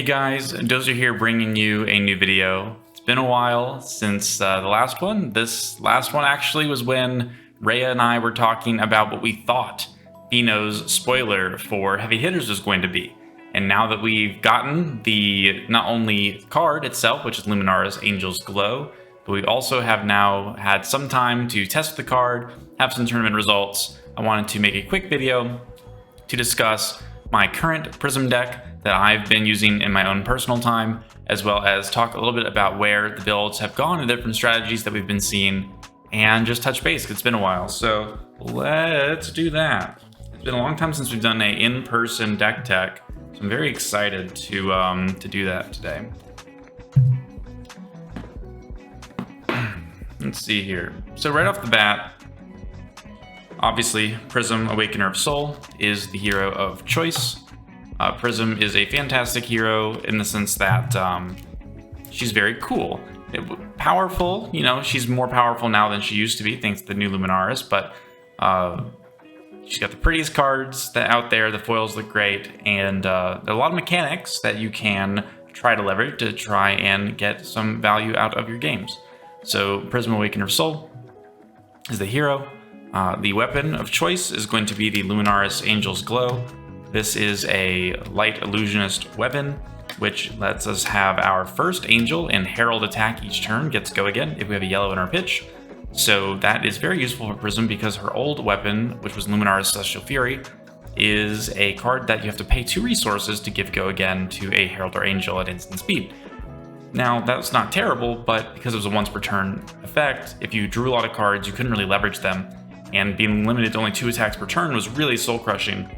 guys, Dozer here bringing you a new video. It's been a while since the last one. This last one actually was when Rhea and I were talking about what we thought Bino's spoiler for Heavy Hitters was going to be. And now that we've gotten the not only card itself, which is Luminara's Angel's Glow, but we also have now had some time to test the card, have some tournament results. I wanted to make a quick video to discuss my current Prism deck that I've been using in my own personal time, as well as talk a little bit about where the builds have gone and different strategies that we've been seeing, and just touch base. It's been a while, so let's do that. It's been a long time since we've done a in-person deck tech, so I'm very excited to do that today. Let's see here. So right off the bat, obviously, Prism, Awakener of Soul, is the hero of choice. Prism is a fantastic hero in the sense that she's very cool. Powerful, you know, she's more powerful now than she used to be, thanks to the new Luminaris, but she's got the prettiest cards out there, the foils look great, and there are a lot of mechanics that you can try to leverage to try and get some value out of your games. So Prism Awakener of Soul is the hero. The weapon of choice is going to be the Luminaris Angel's Glow. This is a light illusionist weapon, which lets us have our first angel and herald attack each turn gets go again if we have a yellow in our pitch. So that is very useful for Prism because her old weapon, which was Luminaris Celestial Fury, is a card that you have to pay 2 resources to give go again to a herald or angel at instant speed. Now, that's not terrible, but because it was a once per turn effect, if you drew a lot of cards, you couldn't really leverage them, and being limited to only 2 attacks per turn was really soul-crushing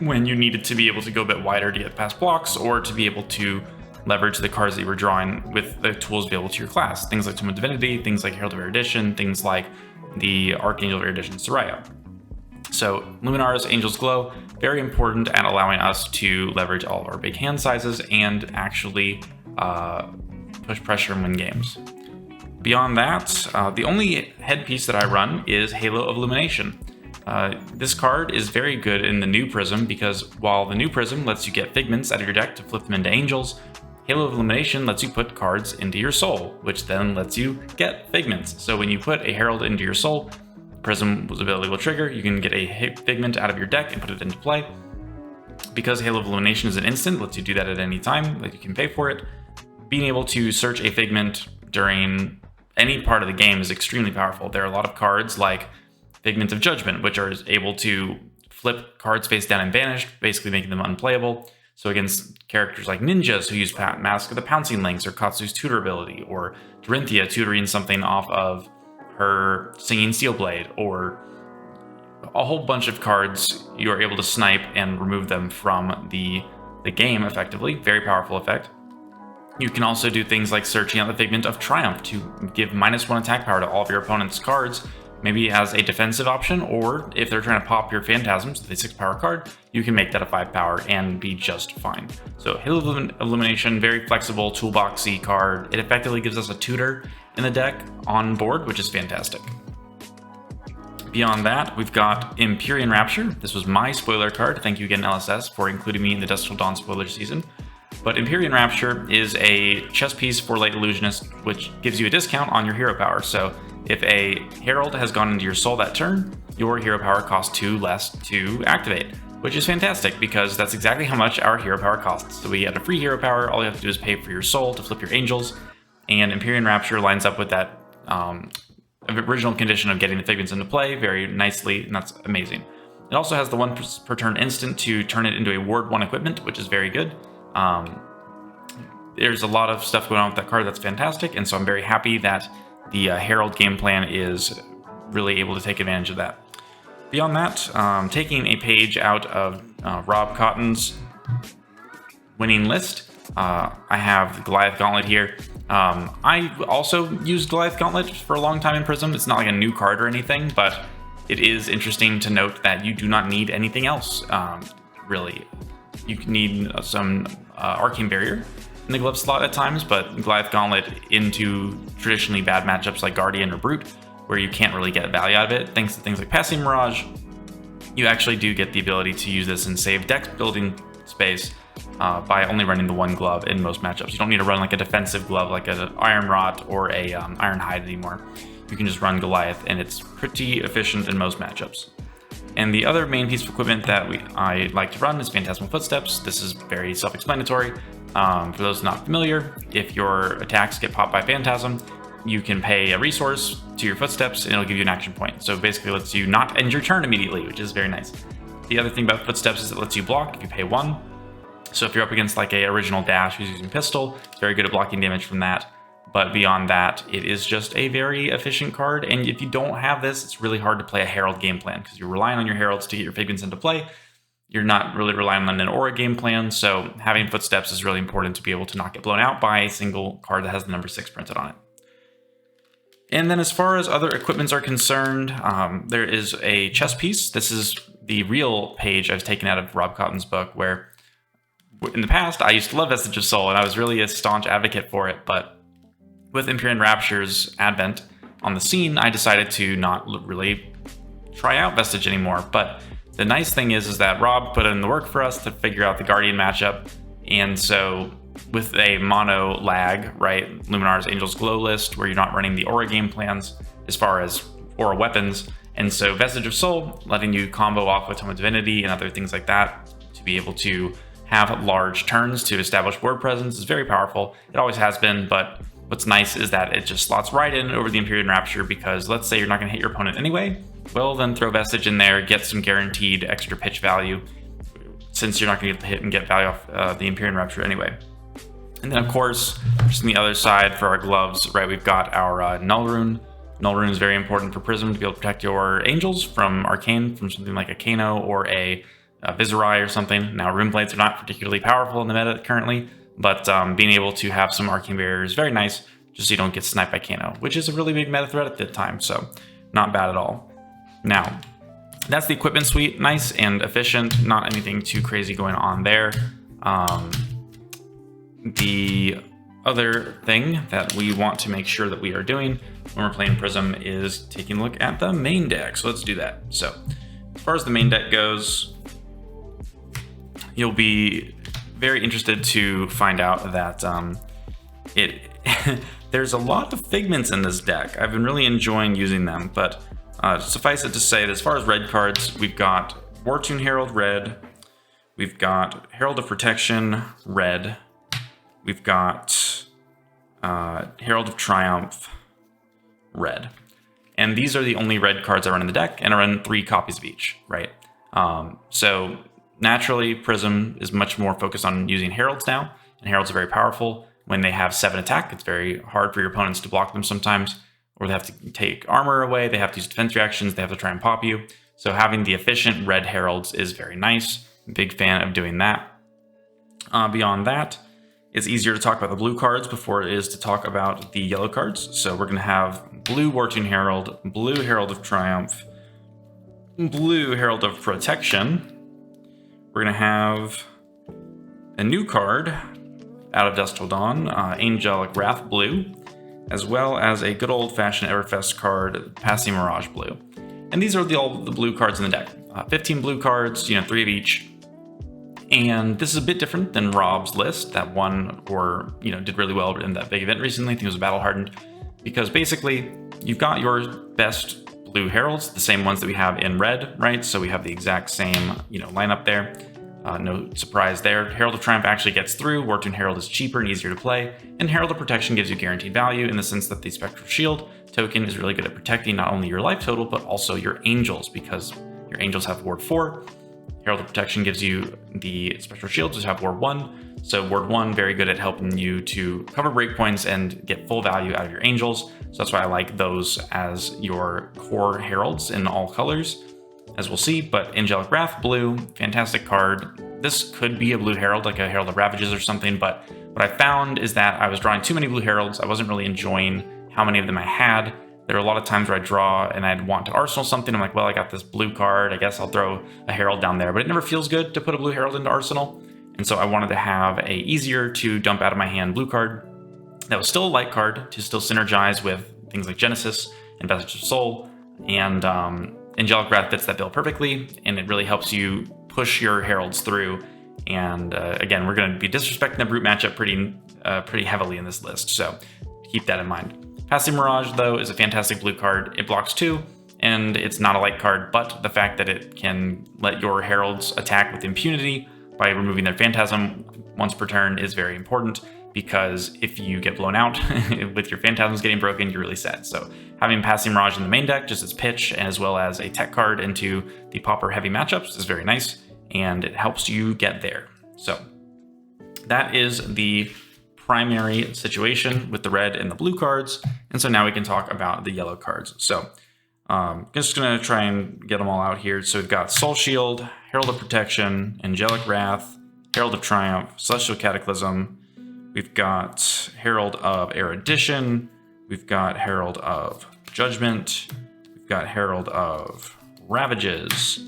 when you needed to be able to go a bit wider to get past blocks, or to be able to leverage the cards that you were drawing with the tools available to your class. Things like Tome of Divinity, things like Herald of Erudition, things like the Archangel of Erudition, Soraya. So Luminara's Angel's Glow, very important at allowing us to leverage all of our big hand sizes and actually push pressure and win games. Beyond that, the only headpiece that I run is Halo of Illumination. This card is very good in the new Prism because while the new Prism lets you get figments out of your deck to flip them into angels, Halo of Illumination lets you put cards into your soul, which then lets you get figments. So when you put a Herald into your soul, Prism's ability will trigger, you can get a figment out of your deck and put it into play. Because Halo of Illumination is an instant, lets you do that at any time, like you can pay for it. Being able to search a figment during any part of the game is extremely powerful. There are a lot of cards like Figment of Judgment, which are able to flip cards face down and vanish, basically making them unplayable. So against characters like ninjas who use Mask of the Pouncing Lynx or Katsu's tutor ability, or Dorinthia tutoring something off of her Singing Steelblade, or a whole bunch of cards you are able to snipe and remove them from the game effectively. Very powerful effect. You can also do things like searching out the Figment of Triumph to give -1 attack power to all of your opponent's cards, maybe as a defensive option, or if they're trying to pop your Phantasms with a 6 power card, you can make that a 5 power and be just fine. So Halo of Illumination, very flexible, toolboxy card. It effectively gives us a tutor in the deck on board, which is fantastic. Beyond that, we've got Empyrean Rapture. This was my spoiler card. Thank you again, LSS, for including me in the Dusk Till Dawn spoiler season. But Empyrean Rapture is a chess piece for Light Illusionist, which gives you a discount on your hero power. So if a Herald has gone into your soul that turn, your hero power costs 2 less to activate, which is fantastic because that's exactly how much our hero power costs. So we get a free hero power, all you have to do is pay for your soul to flip your angels, and Empyrean Rapture lines up with that original condition of getting the figments into play very nicely, and that's amazing. It also has the 1 per turn instant to turn it into a Ward 1 equipment, which is very good. There's a lot of stuff going on with that card that's fantastic, and so I'm very happy that the Herald game plan is really able to take advantage of that. Beyond that, taking a page out of Rob Cotton's winning list, I have Goliath Gauntlet here. I also used Goliath Gauntlet for a long time in Prism. It's not like a new card or anything, but it is interesting to note that you do not need anything else, really. You need some Arcane Barrier in the glove slot at times, but Goliath Gauntlet into traditionally bad matchups like Guardian or Brute, where you can't really get value out of it, thanks to things like Passing Mirage, you actually do get the ability to use this in save deck building space by only running the one glove in most matchups. You don't need to run like a defensive glove like an Iron Rot or a Iron Hide anymore. You can just run Goliath, and it's pretty efficient in most matchups. And the other main piece of equipment that I like to run is Phantasmal Footsteps. This is very self-explanatory. For those not familiar, if your attacks get popped by Phantasm, you can pay a resource to your Footsteps and it'll give you an action point. So basically it lets you not end your turn immediately, which is very nice. The other thing about Footsteps is it lets you block if you pay 1. So if you're up against like a original Dash who's using Pistol, it's very good at blocking damage from that. But beyond that, it is just a very efficient card. And if you don't have this, it's really hard to play a Herald game plan because you're relying on your Heralds to get your Figments into play. You're not really relying on an Aura game plan. So having Footsteps is really important to be able to not get blown out by a single card that has the number 6 printed on it. And then as far as other equipments are concerned, there is a chess piece. This is the real page I've taken out of Rob Cotton's book, where in the past I used to love Vestige of Soul and I was really a staunch advocate for it, but with Empyrean Rapture's advent on the scene, I decided to not really try out Vestige anymore. But the nice thing is that Rob put in the work for us to figure out the Guardian matchup, and so with a mono lag, right, Luminar's Angel's Glow list, where you're not running the Aura game plans as far as Aura weapons, and so Vestige of Soul, letting you combo off with Tome of Divinity and other things like that to be able to have large turns to establish board presence is very powerful. It always has been, but what's nice is that it just slots right in over the Empyrean Rapture, because let's say you're not going to hit your opponent anyway, well then throw Vestige in there, get some guaranteed extra pitch value, since you're not going to get to hit and get value off the Empyrean Rapture anyway. And then of course, just on the other side for our gloves, right, we've got our Null Rune. Null Rune is very important for Prism to be able to protect your Angels from Arcane, from something like a Kano or a Viserai or something. Now Rune Blades are not particularly powerful in the meta currently, but being able to have some Arcane Barrier is very nice, just so you don't get sniped by Kano, which is a really big meta threat at the time, so not bad at all. Now, that's the equipment suite, nice and efficient, not anything too crazy going on there. The other thing that we want to make sure that we are doing when we're playing Prism is taking a look at the main deck, so let's do that. So, as far as the main deck goes, you'll be very interested to find out that there's a lot of Figments in this deck. I've been really enjoying using them, but suffice it to say that as far as red cards, we've got Wartune Herald red, we've got Herald of Protection red, we've got Herald of Triumph red. And these are the only red cards I run in the deck, and I run 3 copies of each, right? So naturally, Prism is much more focused on using Heralds now, and Heralds are very powerful. When they have 7 attack, it's very hard for your opponents to block them sometimes, or they have to take armor away, they have to use defense reactions, they have to try and pop you. So having the efficient red Heralds is very nice. Big fan of doing that. Beyond that, it's easier to talk about the blue cards before it is to talk about the yellow cards. So we're going to have blue Wartune Herald, blue Herald of Triumph, blue Herald of Protection. We're going to have a new card out of Dusk Till Dawn, Angelic Wrath blue, as well as a good old-fashioned Everfest card, Passing Mirage blue. And these are all the blue cards in the deck. 15 blue cards, 3 of each. And this is a bit different than Rob's list that won or did really well in that big event recently. I think it was Battle Hardened, because basically you've got your best blue Heralds, the same ones that we have in red, right? So we have the exact same lineup there. No surprise there. Herald of Triumph actually gets through. Wartune Herald is cheaper and easier to play, and Herald of Protection gives you guaranteed value in the sense that the Spectral Shield token is really good at protecting not only your life total but also your Angels, because your Angels have Ward 4. Herald of Protection gives you the Spectral Shields, which have Ward 1. So Ward 1, very good at helping you to cover breakpoints and get full value out of your Angels. So that's why I like those as your core Heralds in all colors, as we'll see. But Angelic Wrath blue, fantastic card. This could be a blue Herald, like a Herald of Ravages or something, but what I found is that I was drawing too many blue Heralds. I wasn't really enjoying how many of them I had. There were a lot of times where I'd draw and I'd want to Arsenal something. I'm like, well, I got this blue card, I guess I'll throw a Herald down there, but it never feels good to put a blue Herald into Arsenal. And so I wanted to have a easier to dump out of my hand blue card that was still a light card to still synergize with things like Genesis and Vestige of Soul. And Angelic Wrath fits that bill perfectly, and it really helps you push your Heralds through And again, we're going to be disrespecting the Brute matchup pretty heavily in this list, so keep that in mind. Passing Mirage, though, is a fantastic blue card. It blocks 2, and it's not a light card, but the fact that it can let your heralds attack with impunity by removing their Phantasm once per turn is very important, because if you get blown out with your Phantasms getting broken, you're really sad. So having Passing Mirage in the main deck, just as pitch, as well as a tech card into the Pauper heavy matchups is very nice, and it helps you get there. So that is the primary situation with the red and the blue cards. And so now we can talk about the yellow cards. So just gonna try and get them all out here. So we've got Soul Shield, Herald of Protection, Angelic Wrath, Herald of Triumph, Celestial Cataclysm. We've got Herald of Erudition. We've got Herald of Judgment. We've got Herald of Ravages.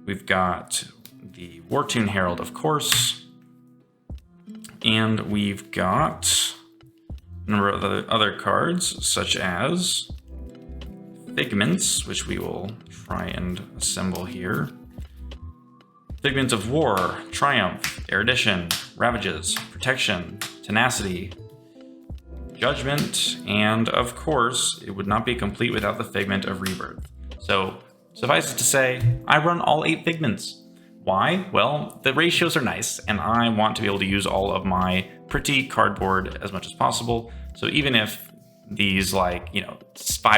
We've got the Wartune Herald, of course. And we've got a number of other cards, such as Figments, which we will try and assemble here. Figment of War, Triumph, Erudition, Ravages, Protection, Tenacity, Judgment, and of course, it would not be complete without the Figment of Rebirth. So, suffice it to say, I run all 8 Figments. Why? Well, the ratios are nice, and I want to be able to use all of my pretty cardboard as much as possible. So even if these 5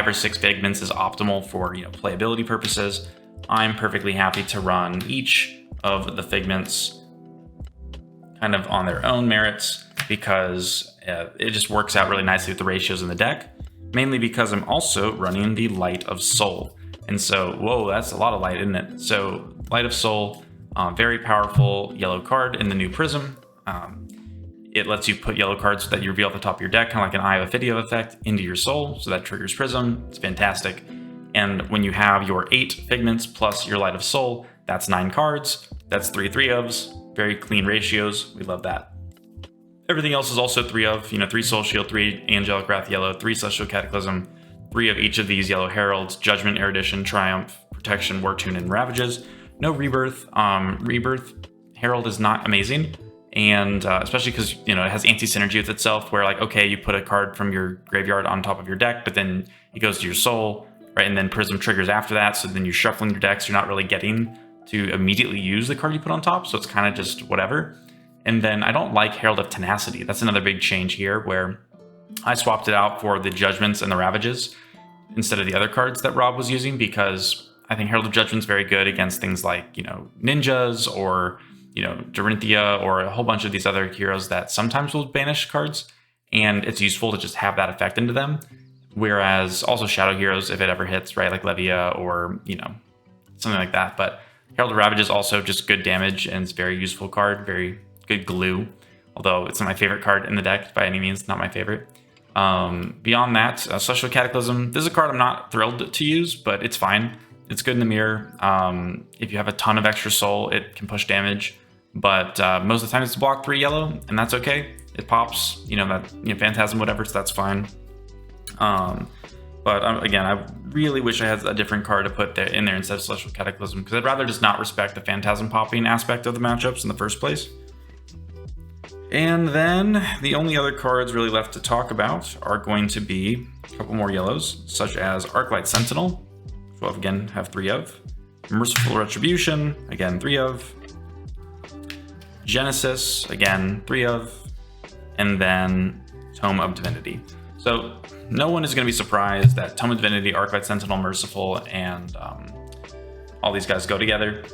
or 6 Figments is optimal for playability purposes, I'm perfectly happy to run each of the Figments kind of on their own merits, because it just works out really nicely with the ratios in the deck, mainly because I'm also running the Light of Soul. And so, whoa, that's a lot of light, isn't it? So Light of Soul, very powerful yellow card in the new Prism. It lets you put yellow cards that you reveal at the top of your deck, kind of like an Eye of Ophidia effect, into your soul, so that triggers Prism. It's fantastic. And when you have your 8 Figments plus your Light of Soul, that's 9 cards. That's 3 3-ofs, very clean ratios. We love that. Everything else is also 3 of, 3 Soul Shield, 3 Angelic Wrath yellow, 3 Celestial Cataclysm, 3 of each of these yellow heralds, Judgment, Erudition, Triumph, Protection, Wartune, and Ravages. No Rebirth. Rebirth Herald is not amazing, and especially because it has anti-synergy with itself, where okay, you put a card from your graveyard on top of your deck, but then it goes to your soul, right? And then Prism triggers after that, so then you're shuffling your decks. You're not really getting to immediately use the card you put on top, so it's kind of just whatever. And then I don't like Herald of Tenacity. That's another big change here, where I swapped it out for the Judgments and the Ravages instead of the other cards that Rob was using, because I think Herald of Judgment's very good against things like, ninjas or, Dorinthia, or a whole bunch of these other heroes that sometimes will banish cards, and it's useful to just have that effect into them. Whereas also Shadow Heroes, if it ever hits, right, like Levia or, something like that. But Herald of Ravage is also just good damage, and it's a very useful card, very good glue, although it's not my favorite card in the deck by any means, not my favorite. Beyond that, Celestial Cataclysm, this is a card I'm not thrilled to use, but it's fine. It's good in the mirror. If you have a ton of extra soul, it can push damage, but most of the time it's block 3 yellow, and that's okay. It pops, Phantasm, whatever, so that's fine. But again, I really wish I had a different card to put in there instead of Celestial Cataclysm, because I'd rather just not respect the Phantasm popping aspect of the matchups in the first place. And then the only other cards really left to talk about are going to be a couple more yellows, such as Arclight Sentinel, which we'll again have 3 of. Merciful Retribution, again 3 of. Genesis, again 3 of. And then Tome of Divinity. So no one is going to be surprised that Tome of Divinity, Arclight Sentinel, Merciful, and all these guys go together.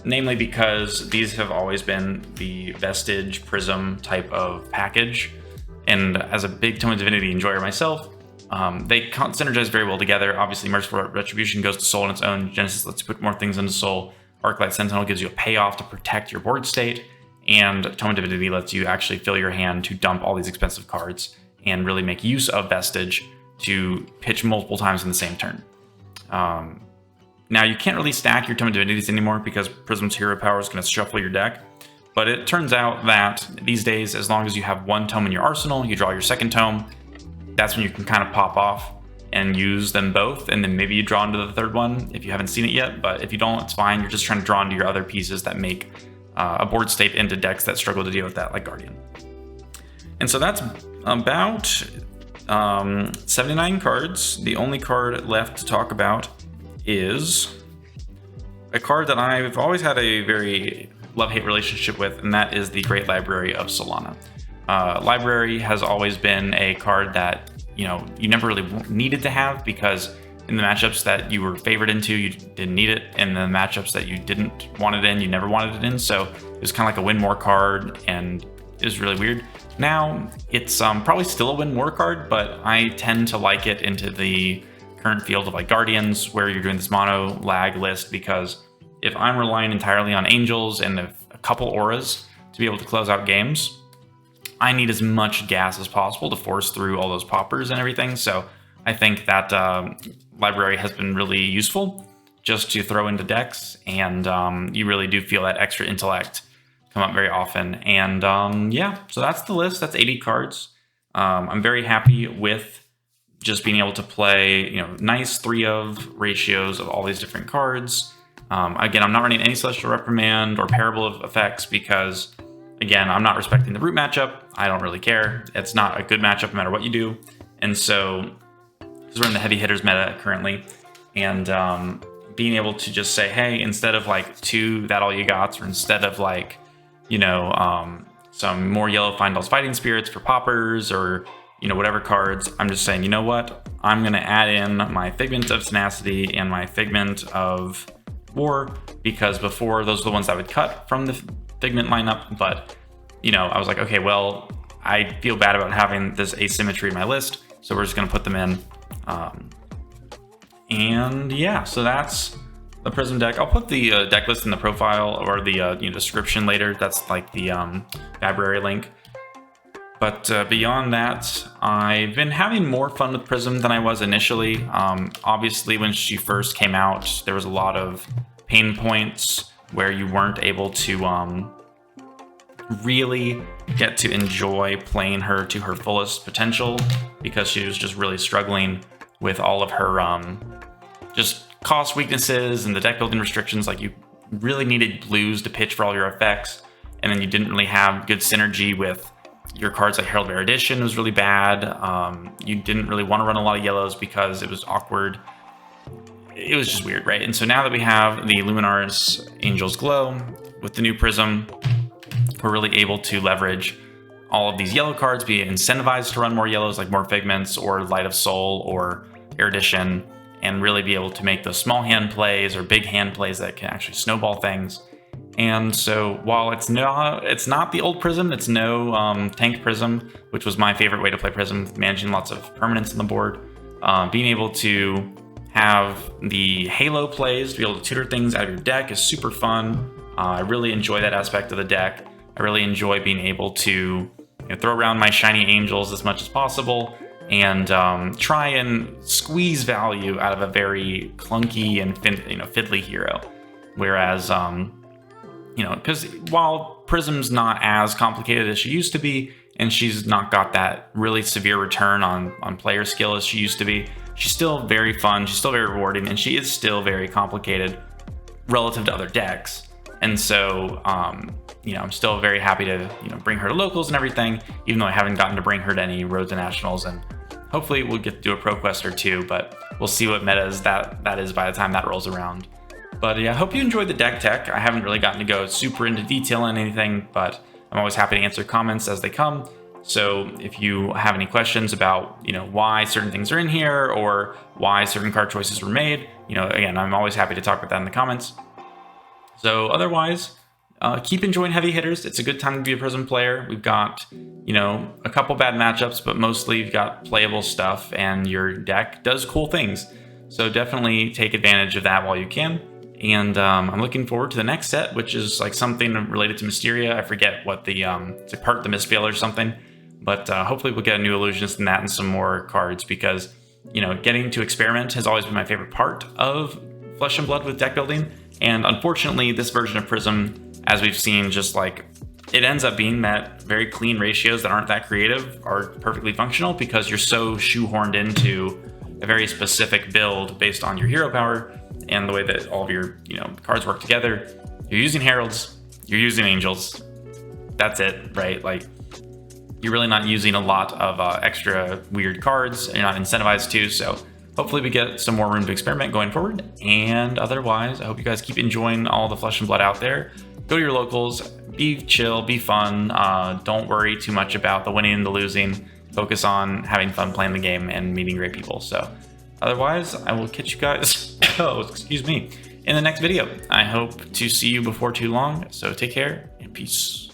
Namely because these have always been the Vestige, Prism type of package. And as a big Tome of Divinity enjoyer myself, they synergize very well together. Obviously, Merciful Retribution goes to Soul on its own. Genesis lets you put more things into Soul. Arclight Sentinel gives you a payoff to protect your board state. And Tome of Divinity lets you actually fill your hand to dump all these expensive cards and really make use of Vestige to pitch multiple times in the same turn. Now, you can't really stack your Tome of Divinities anymore because Prism's hero power is going to shuffle your deck. But it turns out that these days, as long as you have 1 tome in your arsenal, you draw your 2nd tome, that's when you can kind of pop off and use them both. And then maybe you draw into the 3rd one if you haven't seen it yet. But if you don't, it's fine. You're just trying to draw into your other pieces that make a board state into decks that struggle to deal with that, like Guardian. And so that's about 79 cards. The only card left to talk about is a card that I've always had a very love-hate relationship with, and that is the Great Library of Solana. Library has always been a card that, you never really needed to have, because in the matchups that you were favored into, you didn't need it. And the matchups that you didn't want it in, you never wanted it in. So it was kind of like a win more card, and it was really weird. Now it's probably still a win more card, but I tend to like it into the current field of like Guardians, where you're doing this mono lag list, because if I'm relying entirely on Angels and a couple auras to be able to close out games, I need as much gas as possible to force through all those poppers and everything. So I think that Library has been really useful just to throw into decks, and you really do feel that extra intellect come up very often. And yeah, so that's the list. That's 80 cards. I'm very happy with just being able to play, nice 3-of ratios of all these different cards. Again, I'm not running any Celestial Reprimand or Parable of Effects because, again, I'm not respecting the root matchup. I don't really care. It's not a good matchup no matter what you do. And so, because we're in the heavy hitters meta currently, and being able to just say, hey, instead of like 2 That All You Gots, or instead of like, some more yellow Findall's Fighting Spirits for poppers, or whatever cards, I'm just saying, you know what? I'm going to add in my Figment of Tenacity and my Figment of War, because before those are the ones I would cut from the Figment lineup. But, I was like, okay, well, I feel bad about having this asymmetry in my list, so we're just going to put them in. And yeah, so that's the Prism deck. I'll put the deck list in the profile or the description later. That's like the library link. But beyond that, I've been having more fun with Prism than I was initially. Obviously, when she first came out, there was a lot of pain points where you weren't able to really get to enjoy playing her to her fullest potential, because she was just really struggling with all of her just cost weaknesses and the deck building restrictions. Like, you really needed blues to pitch for all your effects, and then you didn't really have good synergy with your cards. Like Herald of Erudition was really bad. You didn't really want to run a lot of yellows because it was awkward. It was just weird, right? And so now that we have the Luminaris Angel's Glow with the new Prism, we're really able to leverage all of these yellow cards, be incentivized to run more yellows, like more Figments or Light of Soul or Erudition, and really be able to make those small hand plays or big hand plays that can actually snowball things. And so while it's not the old Prism, it's no tank Prism, which was my favorite way to play Prism, managing lots of permanents on the board. Being able to have the Halo plays, to be able to tutor things out of your deck is super fun. I really enjoy that aspect of the deck. I really enjoy being able to throw around my shiny angels as much as possible, and try and squeeze value out of a very clunky and fiddly hero. Whereas because while Prism's not as complicated as she used to be, and she's not got that really severe return on player skill as she used to be, she's still very fun, she's still very rewarding, and she is still very complicated relative to other decks. And so, I'm still very happy to, bring her to locals and everything, even though I haven't gotten to bring her to any Road to Nationals, and hopefully we'll get to do a Pro Quest or 2, but we'll see what metas that is by the time that rolls around. But yeah, I hope you enjoyed the deck tech. I haven't really gotten to go super into detail on anything, but I'm always happy to answer comments as they come. So if you have any questions about, why certain things are in here or why certain card choices were made, again, I'm always happy to talk about that in the comments. So otherwise, keep enjoying heavy hitters. It's a good time to be a Prism player. We've got, a couple bad matchups, but mostly you've got playable stuff, and your deck does cool things. So definitely take advantage of that while you can. And I'm looking forward to the next set, which is like something related to Mysteria. I forget what the it's like part of the Mistveil or something, but hopefully we'll get a new Illusionist in that and some more cards, because getting to experiment has always been my favorite part of Flesh and Blood with deck building. And unfortunately, this version of Prism, as we've seen, just like it ends up being that very clean ratios that aren't that creative are perfectly functional, because you're so shoehorned into a very specific build based on your hero power and the way that all of your cards work together. You're using Heralds, you're using angels. That's it, right? Like, you're really not using a lot of extra weird cards. You're not incentivized to, so hopefully we get some more room to experiment going forward. And otherwise, I hope you guys keep enjoying all the Flesh and Blood out there. Go to your locals, be chill, be fun. Don't worry too much about the winning and the losing. Focus on having fun playing the game and meeting great people. So otherwise, I will catch you guys, in the next video. I hope to see you before too long. So take care and peace.